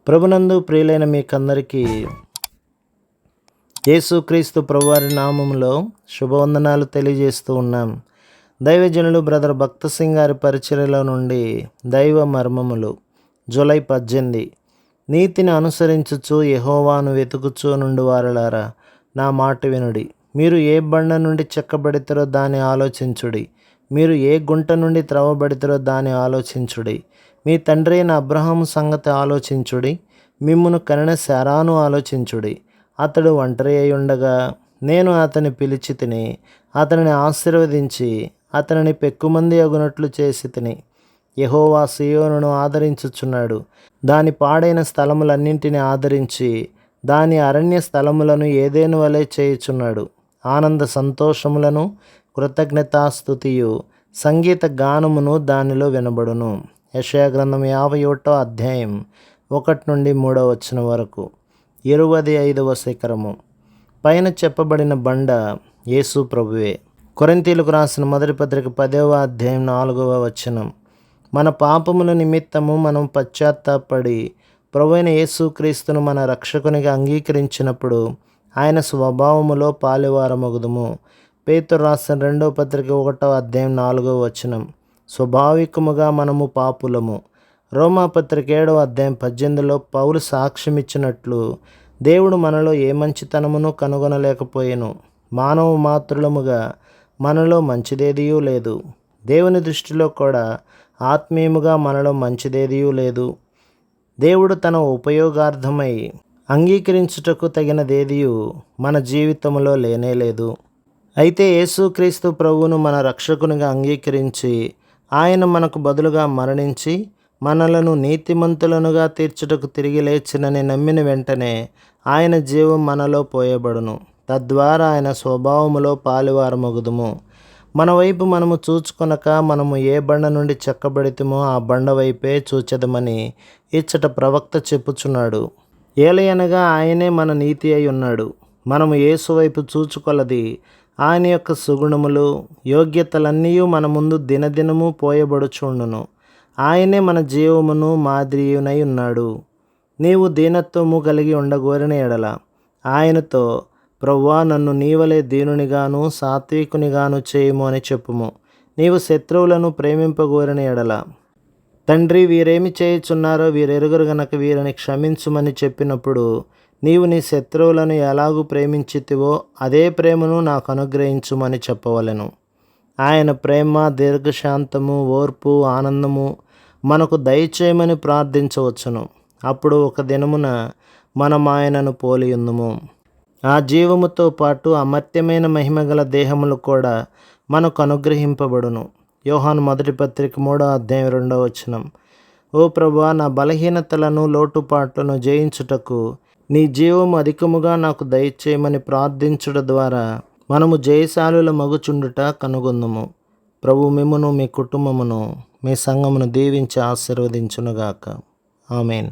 ప్రభునందు ప్రియులైన మీకందరికీ యేసుక్రీస్తు ప్రభువారి నామములో శుభవందనాలు తెలియజేస్తూ ఉన్నాం. దైవజనులు బ్రదర్ భక్త సింగ్ గారి పరిచర్యలో నుండి దైవ మర్మములు జూలై 18. నీతిని అనుసరించుచు యెహోవాను వెతుకుచూ నుండి వారలారా, నా మాట వినుడి. మీరు ఏ బండ నుండి చెక్కబడితరో దాన్ని ఆలోచించుడి. మీరు ఏ గుంట నుండి త్రవ్వబడితరో దాన్ని ఆలోచించుడి. మీ తండ్రి అయిన అబ్రహాము సంగతి ఆలోచించుడి. మిమ్మును కనిన శారాను ఆలోచించుడి. అతడు ఒంటరి అయి ఉండగా నేను అతని పిలిచి తిని, అతనిని ఆశీర్వదించి అతనిని పెక్కుమంది అగునట్లు చేసి తిని. యెహోవా సీయోనును ఆదరించుచున్నాడు. దాని పాడైన స్థలములన్నింటినీ ఆదరించి దాని అరణ్య స్థలములను ఏదెను వలె చేయుచున్నాడు. ఆనంద సంతోషములను కృతజ్ఞతాస్తుతియు సంగీత గానమును దానిలో వినబడును. యెషయా గ్రంథం 51వ అధ్యాయం 1 నుండి 3వ వచనం వరకు. 25వ శిఖరము. పైన చెప్పబడిన బండ యేసు ప్రభువే. కొరింథీయులకు రాసిన మొదటి పత్రిక 10వ అధ్యాయం 4వ వచనం. మన పాపముల నిమిత్తము మనం పశ్చాత్తాపడి ప్రభువైన యేసుక్రీస్తును మన రక్షకునిగా అంగీకరించినప్పుడు ఆయన స్వభావములో పాలువారమగుదుము. పేతురు రాసిన 2వ పత్రిక 1వ అధ్యాయం 4వ వచనం. స్వాభావికముగా మనము పాపులము. రోమాపత్రిక 7వ అధ్యాయం 18లో పౌలు సాక్ష్యమిచ్చినట్లు దేవుడు మనలో ఏ మంచితనమును కనుగొనలేకపోయెను. మానవ మాత్రులముగా మనలో మంచిదేదియూ లేదు. దేవుని దృష్టిలో కూడా ఆత్మీయముగా మనలో మంచిదేదియూ లేదు. దేవుడు తన ఉపయోగార్థమై అంగీకరించుటకు తగినదేదియూ మన జీవితంలో లేనేలేదు. అయితే యేసుక్రీస్తు ప్రభువును మన రక్షకునిగా అంగీకరించి ఆయన మనకు బదులుగా మరణించి మనలను నీతిమంతులనుగా తీర్చుటకు తిరిగి లేచినని నమ్మిన వెంటనే ఆయన జీవం మనలో పోయబడును. తద్వారా ఆయన స్వభావములో పాలువారమగుదుము. మన వైపు మనము చూచుకొనక మనము ఏ బండ నుండి చెక్కబడితిమో ఆ బండ వైపే చూచెదమని ఇచ్చట ప్రవక్త చెప్పుచున్నాడు. ఏలయనగా ఆయనే మన నీతి అయి ఉన్నాడు. మనము యేసు వైపు చూచుకొలది ఆయన యొక్క సుగుణములు యోగ్యతలన్నీ మన ముందు దినదినము పోయబడుచుండును. ఆయనే మన జీవమును మాదిరియునై ఉన్నాడు. నీవు దీనత్వము కలిగి ఉండగోరిన ఎడల ఆయనతో, ప్రభువా, నన్ను నీవలే దీనునిగాను సాత్వికునిగాను చేయుము అని చెప్పుము. నీవు శత్రువులను ప్రేమింపగోరిన ఎడల, తండ్రి, వీరేమి చేయుచున్నారో వీరెరుగరు గనక వీరిని క్షమించుమని చెప్పినప్పుడు నీవు నీ శత్రువులను ఎలాగూ ప్రేమించితివో అదే ప్రేమను నాకు అనుగ్రహించుమని చెప్పవలెను. ఆయన ప్రేమ, దీర్ఘశాంతము, ఓర్పు, ఆనందము మనకు దయచేయమని ప్రార్థించవచ్చును. అప్పుడు ఒక దినమున మనం ఆయనను పోలియుందుము. ఆ జీవముతో పాటు అమర్త్యమైన మహిమగల దేహములు కూడా మనకు అనుగ్రహింపబడును. యోహాను మొదటి పత్రిక 3వ అధ్యాయం 2వ వచనం. ఓ ప్రభువా, నా బలహీనతలను లోటుపాట్లను జయించుటకు నీ జీవము అధికముగా నాకు దయచేయమని ప్రార్థించుట ద్వారా మనము జయశాలుల మగుచుండుట కనుగొందుము. ప్రభు మిమ్మును, మీ కుటుంబమును, మీ సంఘమును దీవించి ఆశీర్వదించునుగాక. ఆమేన్.